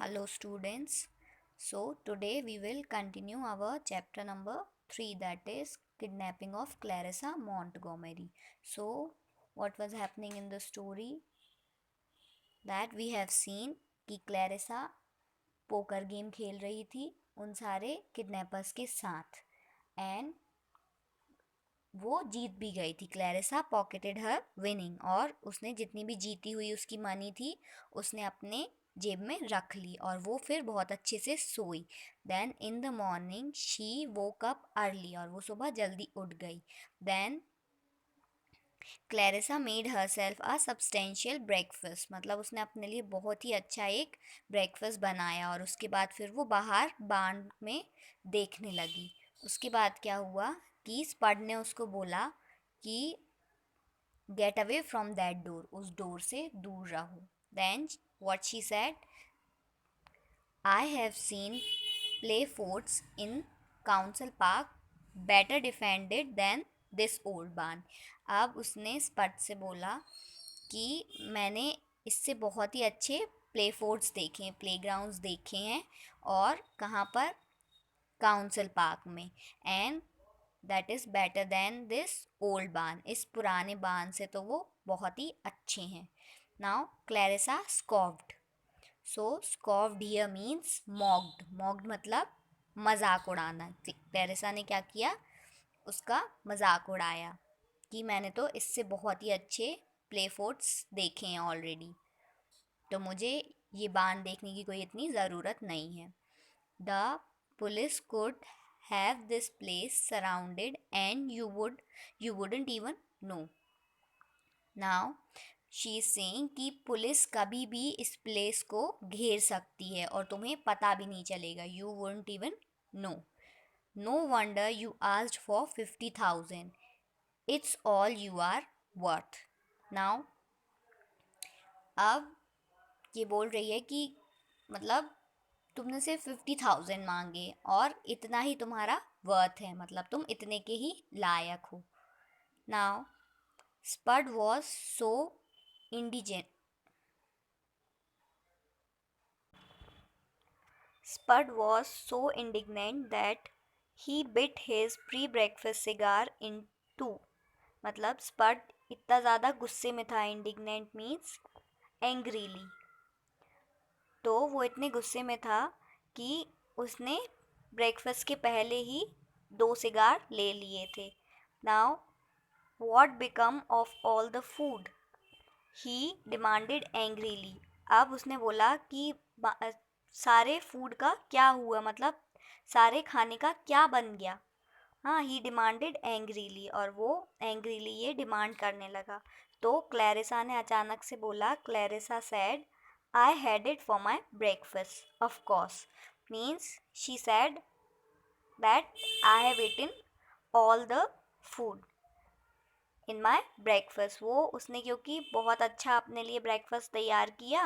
Hello students. So today we will continue our chapter number 3, that is kidnapping of Clarissa Montgomery. So what was happening in the story, that we have seen कि Clarissa poker game खेल रही थी उन सारे kidnappers के साथ and वो जीत भी गई थी। क्लैरिसा पॉकेटेड हर विनिंग, और उसने जितनी भी जीती हुई उसकी मनी थी उसने अपने जेब में रख ली और वो फिर बहुत अच्छे से सोई। Then in the morning she woke up early, और वो सुबह जल्दी उठ गई। Then Clarissa made herself a substantial breakfast, मतलब उसने अपने लिए बहुत ही अच्छा एक ब्रेकफास्ट बनाया और उसके बाद फिर वो बाहर बाण में देखने लगी। उसके बाद क्या हुआ कि स्पड ने उसको बोला कि get away from that door, उस डोर से दूर रहो। Then what she said, I have seen play forts in Council Park better defended than this old barn. अब उसने स्पट से बोला कि मैंने इससे बहुत ही अच्छे प्ले फोर्ट्स देखे हैं, प्ले ग्राउंड्स देखे हैं, और कहाँ पर, काउंसिल पार्क में, and that is better than this old barn, इस पुराने बार्न से तो वो बहुत ही अच्छे हैं। Now Clarissa scoffed. So scoffed here means mocked, mocked मतलब मजाक उड़ाना। क्लैरिसा ने क्या किया, उसका मजाक उड़ाया कि मैंने तो इससे बहुत ही अच्छे प्ले फोर्ट्स देखे हैं ऑलरेडी, तो मुझे ये बांध देखने की कोई इतनी ज़रूरत नहीं है। The police could have this place surrounded and you wouldn't even no. Now she is saying कि पुलिस कभी भी इस प्लेस को घेर सकती है और तुम्हें पता भी नहीं चलेगा, you wouldn't even know. No wonder you asked for 50,000, it's all you are worth. Now अब ये बोल रही है कि मतलब तुमने सिर्फ 50,000 मांगे और इतना ही तुम्हारा वर्थ है, मतलब तुम इतने के ही लायक हो। Now spud was so indigent Spud was so indignant that he bit his pre-breakfast cigar in two. मतलब स्पड इतना ज़्यादा गुस्से में था, इंडिग्नेंट मीन्स एंग्रीली, तो वो इतने गुस्से में था कि उसने ब्रेकफास्ट के पहले ही 2 सिगार ले लिए थे। Now what become of all the food, he demanded angrily. अब उसने बोला कि सारे फूड का क्या हुआ, मतलब सारे खाने का क्या बन गया। हाँ, ही डिमांडेड एंग्रीली, और वो एंग्रीली ये डिमांड करने लगा। तो क्लैरिसा ने अचानक से बोला, Clarissa said I had it for my breakfast of course, means she said that I have eaten all the food in my breakfast. वो उसने क्योंकि बहुत अच्छा अपने लिए ब्रेकफास्ट तैयार किया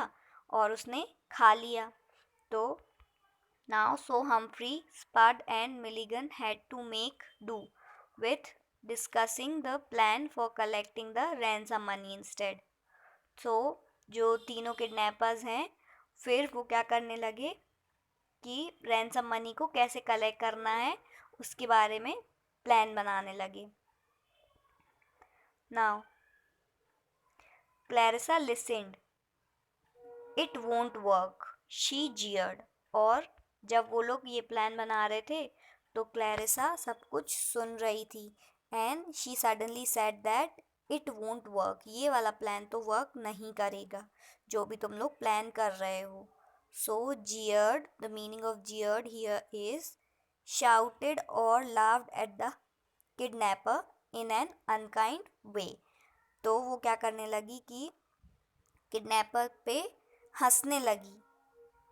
और उसने खा लिया। तो now so Humphrey, Spud and Milligan had to make do with discussing the plan for collecting the ransom money instead. So जो तीनों किडनैपर्स हैं फिर वो क्या करने लगे कि रैंसम मनी को कैसे कलेक्ट करना है उसके बारे में प्लान बनाने लगे। Now Clarissa listened, it won't work, she jeered. और जब वो लोग ये प्लान बना रहे थे तो क्लैरिसा सब कुछ सुन रही थी, and she suddenly said that it won't work, ये वाला प्लान तो वर्क नहीं करेगा जो भी तुम लोग प्लान कर रहे हो। So jeered, the meaning of jeered here is shouted or laughed at the kidnapper in an unkind way। तो वो क्या करने लगी कि किडनैपर पे हंसने लगी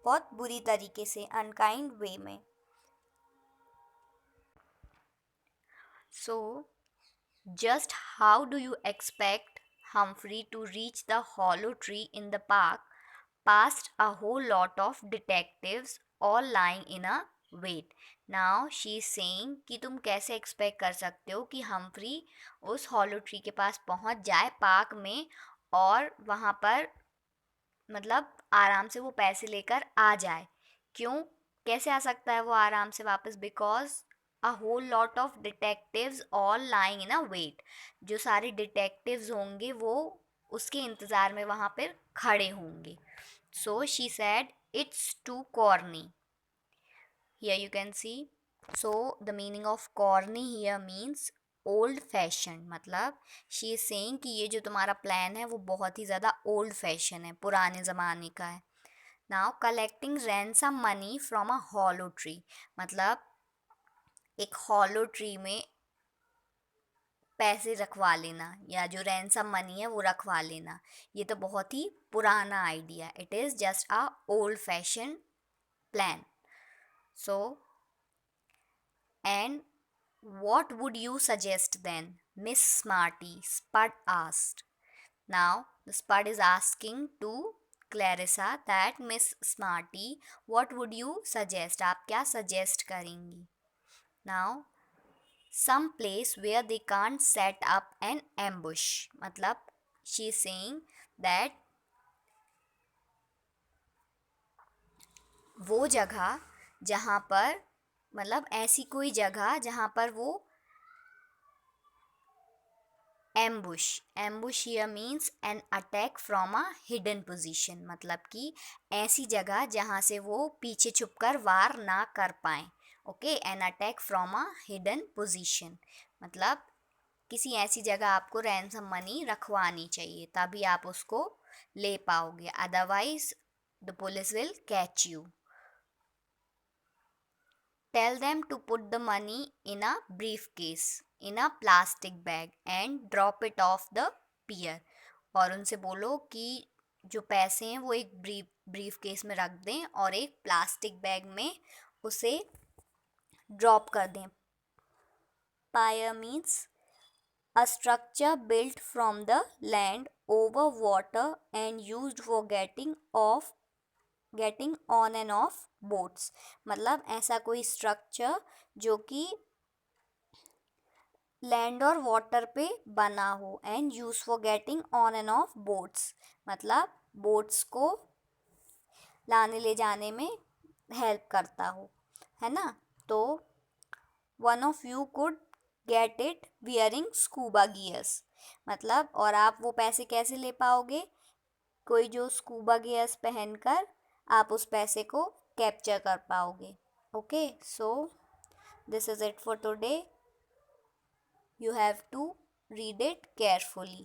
बहुत बुरी तरीके से, अनकाइंड वे में। So just how do you expect Humphrey to reach the hollow tree in the park past a whole lot of detectives all lying in a wait। Now she is saying कि तुम कैसे expect कर सकते हो कि Humphry उस hollow tree के पास पहुंच जाए पार्क में, और वहाँ पर मतलब आराम से वो पैसे लेकर आ जाए। क्यों? कैसे आ सकता है वो आराम से वापस? Because a whole lot of detectives all lying in a wait. जो सारे डिटेक्टिव्स होंगे वो उसके इंतज़ार में वहाँ पर खड़े होंगे। So she said it's too corny. Here you can see. So the meaning of corny here means old fashion. मतलब शी इज सेइंग कि ये जो तुम्हारा प्लान है वो बहुत ही ज़्यादा ओल्ड फैशन है, पुराने ज़माने का है। Now collecting ransom money from a hollow tree. मतलब एक हॉलो ट्री में पैसे रखवा लेना, या जो रैंसम मनी है वो रखवा लेना, ये तो बहुत ही पुराना idea. It is just a old fashion plan. So and what would you suggest then? Miss Smarty, Spud asked. Now, the Spud is asking to Clarissa that Miss Smarty, what would you suggest? आप क्या suggest करेंगी? Now, some place where they can't set up an ambush. मतलब she is saying that वो जगह जहाँ पर, मतलब ऐसी कोई जगह जहाँ पर वो ambush. Ambush here means an attack from a hidden position. मतलब कि ऐसी जगह जहाँ से वो पीछे छुपकर वार ना कर पाए। Okay, an attack from a hidden position मतलब किसी ऐसी जगह आपको रैंसम मनी रखवानी चाहिए, तभी आप उसको ले पाओगे, otherwise the police will catch you. Tell them to put the money in a briefcase, in a plastic bag and drop it off the pier. और उनसे बोलो कि जो पैसे हैं वो एक ब्रीफ केस में रख दें और एक प्लास्टिक बैग में उसे ड्रॉप कर दें। Pier means a structure built from the land over water and used for getting on end of boats. मतलब ऐसा कोई स्ट्रक्चर जो कि लैंड और वाटर पे बना हो, and use for getting on end of boats मतलब बोट्स को लाने ले जाने में हेल्प करता हो, है ना। तो one of you could get it wearing scuba gears. मतलब और आप वो पैसे कैसे ले पाओगे? कोई जो स्कूबा गियर्स पहनकर आप उस पैसे को कैप्चर कर पाओगे। Okay, so this is it for today. You have to read it carefully.